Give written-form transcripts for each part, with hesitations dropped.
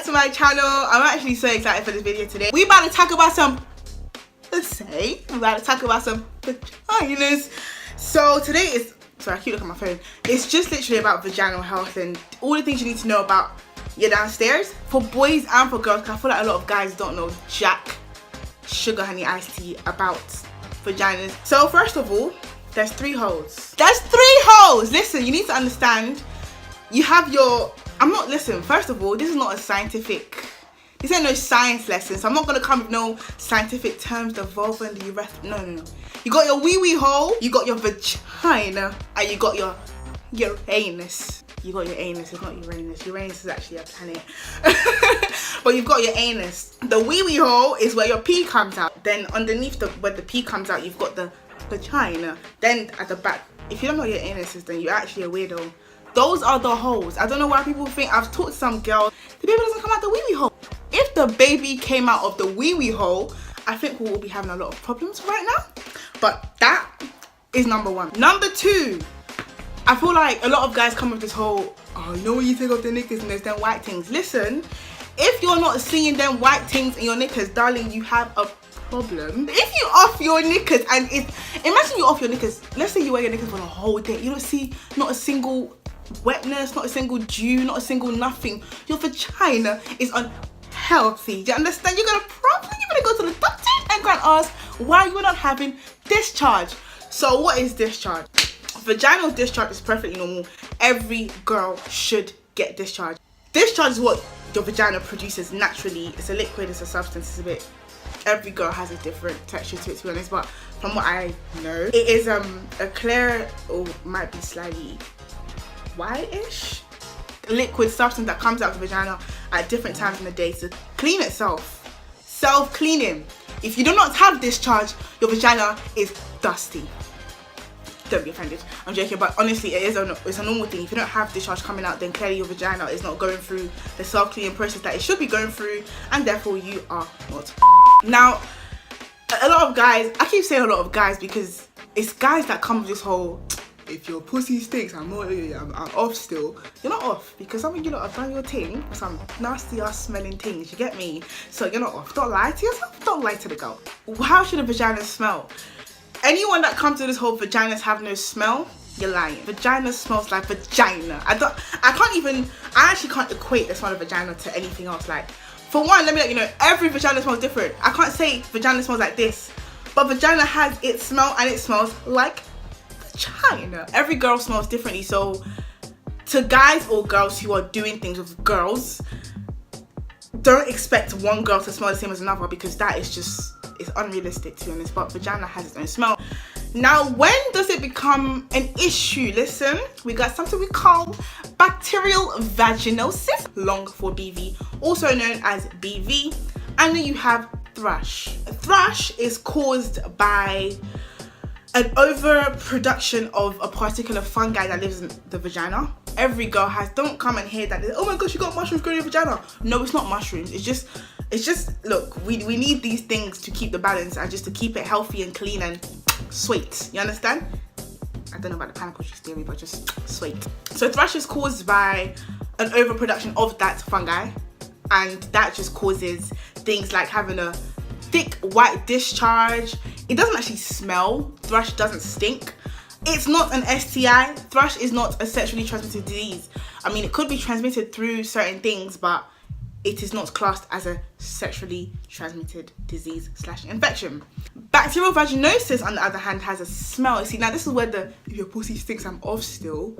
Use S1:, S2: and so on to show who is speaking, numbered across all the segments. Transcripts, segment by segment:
S1: to my channel. I'm actually so excited for this video today. We about to talk about some, we're about to talk about some vaginas. So today is, sorry I keep looking at my phone. It's just literally about vaginal health and all the things you need to know about your downstairs. For boys and for girls, because I feel like a lot of guys don't know jack sugar honey iced tea about vaginas. So first of all, there's 3 holes. There's 3 holes! Listen, you need to understand. You have your, listen, first of all, this is not a scientific, this ain't no science lesson, so I'm not gonna come with no scientific terms, the vulva and the urethra, no. You got your wee hole, you got your vagina, and you got your anus. You got your anus, it's not Uranus. Uranus is actually a planet. But you've got your anus. The wee hole is where your pee comes out. Then underneath where the pee comes out, you've got the vagina. Then at the back, if you don't know what your anus is, then you're actually a weirdo. Those are the holes. I don't know why people think, I've taught some girls, the baby doesn't come out the wee hole. If the baby came out of the wee hole, I think we will be having a lot of problems right now. But that is number 1. Number 2, I feel like a lot of guys come with this whole, oh, you know when you take off the knickers and there's them white things. Listen, if you're not seeing them white things in your knickers, darling, you have a problem. If you off your knickers and imagine you off your knickers, let's say you wear your knickers for the whole day, you don't see not a single wetness, not a single dew, not a single nothing. Your vagina is unhealthy. Do you understand? You're gonna go to the doctor and go and ask why you're not having discharge. So what is discharge? Vaginal discharge is perfectly normal. Every girl should get discharge. Discharge is what your vagina produces naturally. It's a liquid, it's a substance, it's a bit, every girl has a different texture to it, to be honest, but from what I know, it is a clear, or might be slightly whitish liquid substance that comes out of the vagina at different times in the day to clean itself. Self-cleaning. If you do not have discharge, your vagina is dusty. Don't be offended, I'm joking, but honestly it's a normal thing. If you don't have discharge coming out, then clearly your vagina is not going through the self-cleaning process that it should be going through, and therefore you are not. Now, a lot of guys, I keep saying a lot of guys because it's guys that come with this whole, if your pussy stinks, I'm off still. You're not off, because some of you lot have done your thing, some nasty ass smelling things, you get me? So you're not off. Don't lie to yourself, don't lie to the girl. How should a vagina smell? Anyone that comes to this whole vaginas have no smell, you're lying. Vagina smells like vagina. I actually can't equate the smell of vagina to anything else. Like, for one, let me let you know, every vagina smells different. I can't say vagina smells like this, but vagina has its smell and it smells like vagina. Every girl smells differently, so to guys or girls who are doing things with girls, don't expect one girl to smell the same as another, because that is just, it's unrealistic, to be honest. But vagina has its own smell. Now, when does it become an issue? Listen, we got something we call bacterial vaginosis, long for BV, also known as BV, and then you have thrush. Thrush is caused by an overproduction of a particular fungi that lives in the vagina. Every girl has, don't come and hear that, oh my gosh, you got mushrooms growing in your vagina. No, it's not mushrooms. It's just, look, we need these things to keep the balance and just to keep it healthy and clean and sweet. You understand? I don't know about the pineapple juice theory, but just sweet. So thrush is caused by an overproduction of that fungi, and that just causes things like having a thick white discharge. It doesn't actually smell. Thrush doesn't stink. It's not an STI. Thrush is not a sexually transmitted disease. I mean, it could be transmitted through certain things, but it is not classed as a sexually transmitted disease / infection. Bacterial vaginosis, on the other hand, has a smell. You see, now this is where if your pussy stinks, I'm off still.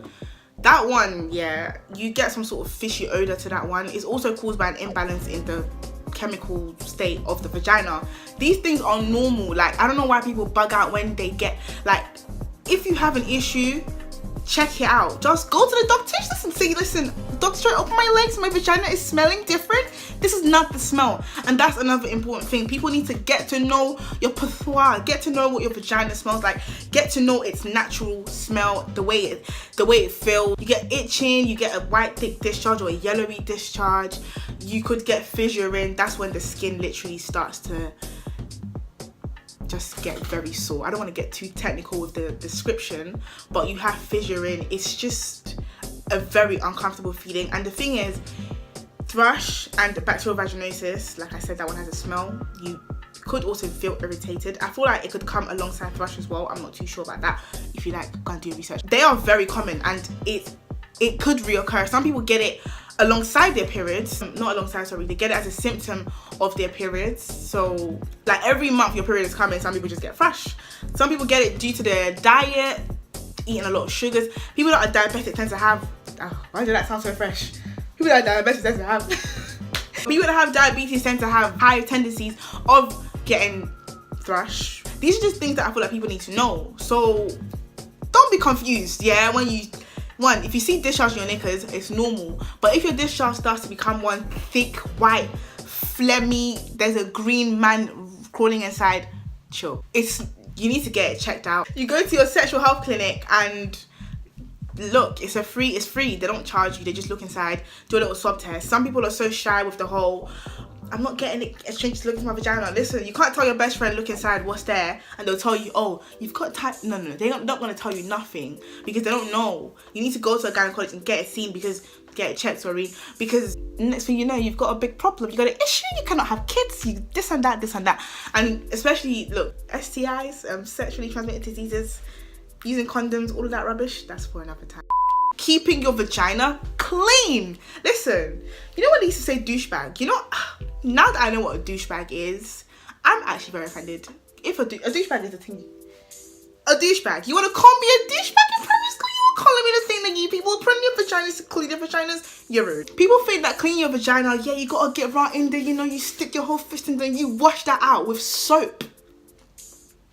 S1: That one, yeah, you get some sort of fishy odor to that one. It's also caused by an imbalance in the chemical state of the vagina. These things are normal. Like, I don't know why people bug out when they get, like, if you have an issue, check it out. Just go to the doctor and say, listen, doctor, open my legs, my vagina is smelling different. This is not the smell. And that's another important thing. People need to get to know your patois, get to know what your vagina smells like, get to know its natural smell, the way it feels. You get itching, you get a white thick discharge or a yellowy discharge, you could get fissuring. That's when the skin literally starts to just get very sore. I don't want to get too technical with the description, but you have fissuring. It's just a very uncomfortable feeling. And the thing is, thrush and bacterial vaginosis, like I said, that one has a smell. You could also feel irritated. I feel like it could come alongside thrush as well. I'm not too sure about that. If you like, go and do research. They are very common and it could reoccur. Some people get it alongside their periods, not alongside, sorry, they get it as a symptom of their periods. So like every month your period is coming, some people just get thrush. Some people get it due to their diet, eating a lot of sugars. People that are diabetic tend to have, why did that sound so fresh? People that are diabetic tend to have people that have diabetes tend to have higher tendencies of getting thrush. These are just things that I feel like people need to know. So don't be confused, yeah, if you see discharge in your knickers, it's normal. But if your discharge starts to become one thick, white, phlegmy, there's a green man crawling inside, chill. You need to get it checked out. You go to your sexual health clinic and look, it's free. They don't charge you, they just look inside, do a little swab test. Some people are so shy with the whole, I'm not getting a strange to look into my vagina. Listen, you can't tell your best friend, look inside, what's there, and they'll tell you, oh, you've got type. No, they're not going to tell you nothing because they don't know. You need to go to a gynecologist and get it seen, get it checked, because next thing you know, you've got a big problem. You got an issue, you cannot have kids, you this and that. And especially, look, STIs, sexually transmitted diseases, using condoms, all of that rubbish, that's for another time. Keeping your vagina clean. Listen, you know what they used to say, douchebag? You know, now that I know what a douchebag is, I'm actually very offended. If a douchebag is a thing, a douchebag, you want to call me a douchebag in primary school? You were calling me the thing that you people putting your vaginas to clean your vaginas? You're rude. People think that cleaning your vagina, yeah, you gotta get right in there, you know, you stick your whole fist in there and you wash that out with soap.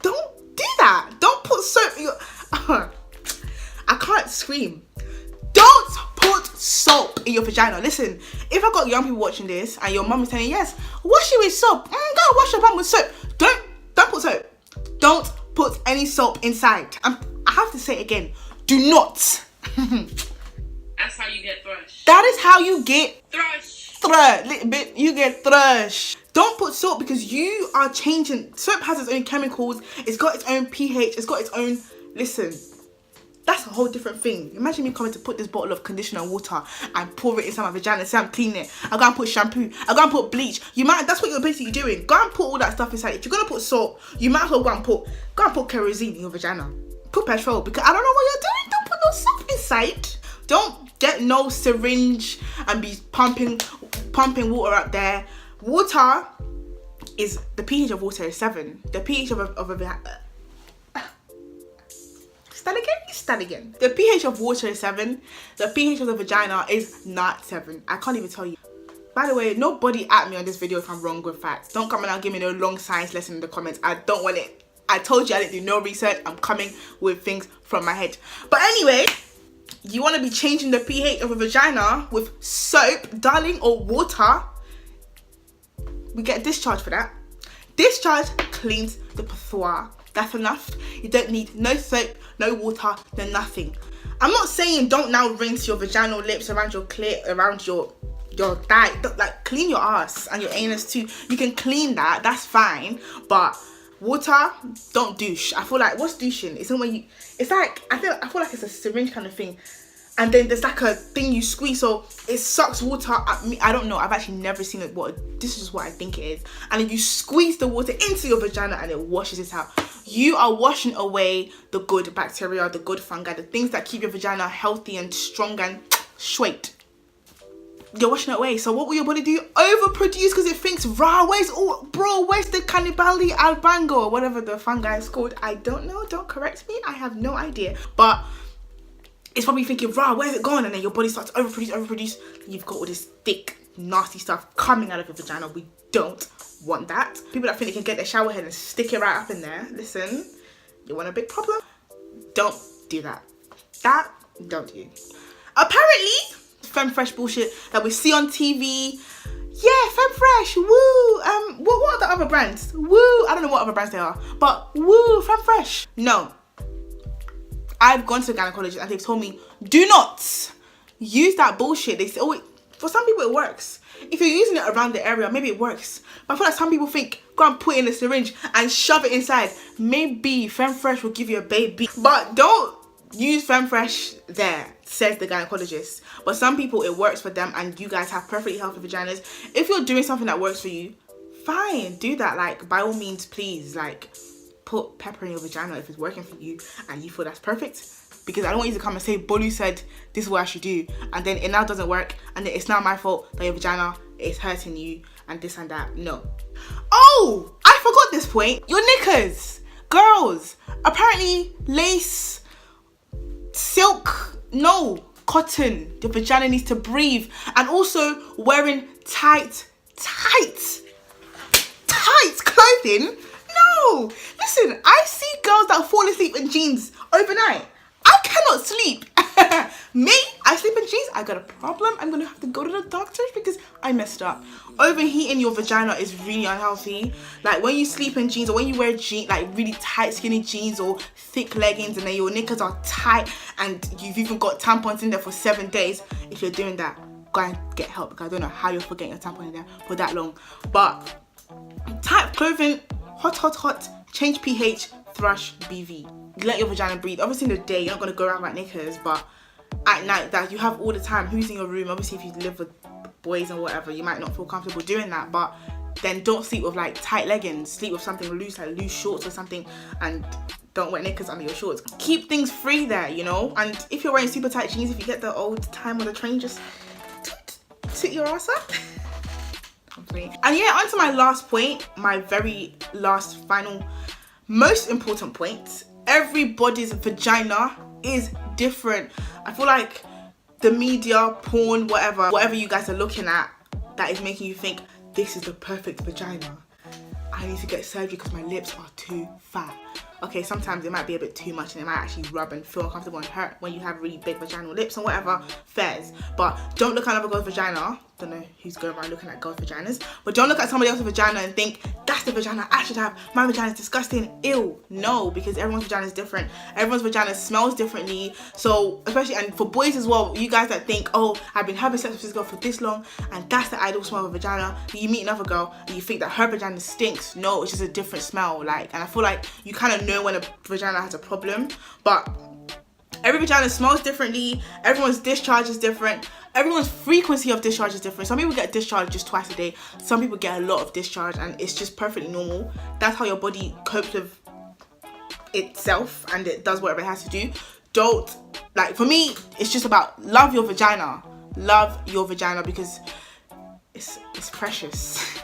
S1: Don't do that. Don't put soap in your... I can't scream. Don't put soap in your vagina. Listen, if I got young people watching this and your mum is saying, yes, wash it with soap. Go wash your bum with soap. Don't put soap. Don't put any soap inside. I have to say it again. Do not.
S2: That's how you get thrush.
S1: That is how you get
S2: thrush.
S1: Little bit, you get thrush. Don't put soap because you are changing. Soap has its own chemicals. It's got its own pH. It's got its own... Listen, that's a whole different thing. Imagine me coming to put this bottle of conditioner and water and pour it inside my vagina and say I'm cleaning it. I go and put shampoo. I go and put bleach. That's what you're basically doing. Go and put all that stuff inside. If you're gonna put salt, you might as well go and put kerosene in your vagina. Put petrol, because I don't know what you're doing. Don't put no soap inside. Don't get no syringe and be pumping water up there. Water is, the pH of water is 7. The pH of a Start again. The pH of water is 7. The pH of the vagina is not 7. I can't even tell you. By the way, nobody at me on this video if I'm wrong with facts. Don't come and give me no long science lesson in the comments. I don't want it. I told you I didn't do no research. I'm coming with things from my head. But anyway, you want to be changing the pH of a vagina with soap, darling, or water. We get discharge for that. Discharge cleans the patois. That's enough. You don't need no soap, no water, no nothing. I'm not saying don't now rinse your vaginal lips around your clit, around your thigh. Like, clean your ass and your anus too. You can clean that. That's fine. But water, don't douche. I feel like, what's douching? It's when you... It's like, I feel like it's a syringe kind of thing. And then there's like a thing you squeeze, so it sucks water at me. I don't know. I've actually never seen it. This is what I think it is. And then you squeeze the water into your vagina and it washes it out. You are washing away the good bacteria, the good fungi, the things that keep your vagina healthy and strong and straight. You're washing it away. So what will your body do? Overproduce because it thinks, where's the cannibali albango or whatever the fungi is called? I don't know. Don't correct me. I have no idea. But it's probably thinking, where's it gone? And then your body starts to overproduce. You've got all this thick, nasty stuff coming out of your vagina. We don't want that. People that think they can get their shower head and stick it right up in there. Listen, you want a big problem? Don't do that. Don't do. Apparently, femme fresh bullshit that we see on TV. Yeah, femme fresh, woo. What are the other brands? Woo, I don't know what other brands they are, but woo, femme fresh. No. I've gone to a gynecologist and they've told me, do not use that bullshit. They say, oh, for some people it works. If you're using it around the area, maybe it works. But I feel like some people think, go and put it in a syringe and shove it inside. Maybe Femme Fresh will give you a baby. But don't use Femme Fresh there. says the gynecologist. But some people, it works for them, and you guys have perfectly healthy vaginas. If you're doing something that works for you, fine, do that. Like, by all means, please, like, put pepper in your vagina if it's working for you and you feel that's perfect. Because I don't want you to come and say, Bolu said this is what I should do, and then it now doesn't work, and then it's not my fault that your vagina is hurting you and this and that. No. Oh, I forgot this point. Your knickers, girls, apparently lace, silk, no, cotton. Your vagina needs to breathe. And also wearing tight clothing. No, listen, I see girls that fall asleep in jeans overnight. I cannot sleep. Me, I sleep in jeans, I got a problem. I'm gonna have to go to the doctors because I messed up. Overheating your vagina is really unhealthy. Like, when you sleep in jeans, or when you wear jeans, like really tight skinny jeans or thick leggings, and then your knickers are tight and you've even got tampons in there for 7 days, if you're doing that, go and get help, because I don't know how you're forgetting a tampon in there for that long. But tight clothing, hot, change pH, thrush, BV. Let your vagina breathe. Obviously in the day, you're not gonna go around like knickers, but at night, that you have all the time, who's in your room? Obviously if you live with boys and whatever, you might not feel comfortable doing that, but then don't sleep with like tight leggings. Sleep with something loose, like loose shorts or something, and don't wear knickers under your shorts. Keep things free there, you know. And if you're wearing super tight jeans, if you get the old time on the train, just sit your ass up. And yeah, on to my last point, my very last, final, most important point. Everybody's vagina is different. I feel like the media, porn, whatever you guys are looking at, that is making you think this is the perfect vagina. I need to get surgery because my lips are too fat. Okay, sometimes it might be a bit too much and it might actually rub and feel uncomfortable and hurt when you have really big vaginal lips and whatever, fairs. But don't look at another girl's vagina. Don't know who's going around looking at girls' vaginas, but don't look at somebody else's vagina and think that's the vagina I should have. My vagina is disgusting. Ew. No, because everyone's vagina is different. Everyone's vagina smells differently. So, especially, and for boys as well, you guys that think, oh, I've been having sex with this girl for this long and that's the ideal smell of a vagina. You meet another girl and you think that her vagina stinks. No, it's just a different smell. Like, and I feel like you kind of know when a vagina has a problem, but every vagina smells differently. Everyone's discharge is different. Everyone's frequency of discharge is different. Some people get discharged just twice a day. Some people get a lot of discharge, and it's just perfectly normal. That's how your body copes with itself, and it does whatever it has to do. Don't, like, for me, it's just about love your vagina. Love your vagina, because it's precious.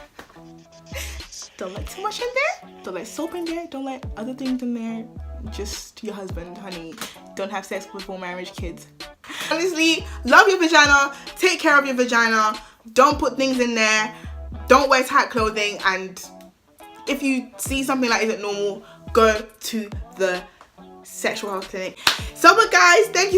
S1: Don't let too much in there. Don't let soap in there. Don't let other things in there. Just your husband, honey. Don't have sex before marriage, kids. Honestly, love your vagina. Take care of your vagina. Don't put things in there. Don't wear tight clothing. And if you see something that isn't normal, go to the sexual health clinic. So, but guys, thank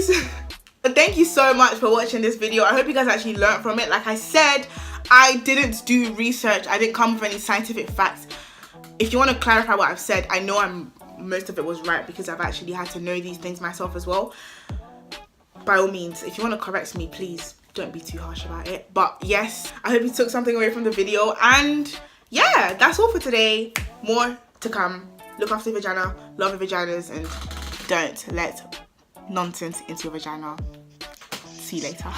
S1: you so much for watching this video. I hope you guys actually learned from it. Like I said, I didn't do research. I didn't come with any scientific facts. If you want to clarify what I've said, I know most of it was right, because I've actually had to know these things myself as well. By all means, if you want to correct me, please don't be too harsh about it. But yes, I hope you took something away from the video. And yeah, that's all for today. More to come. Look after your vagina, love your vaginas, and don't let nonsense into your vagina. See you later.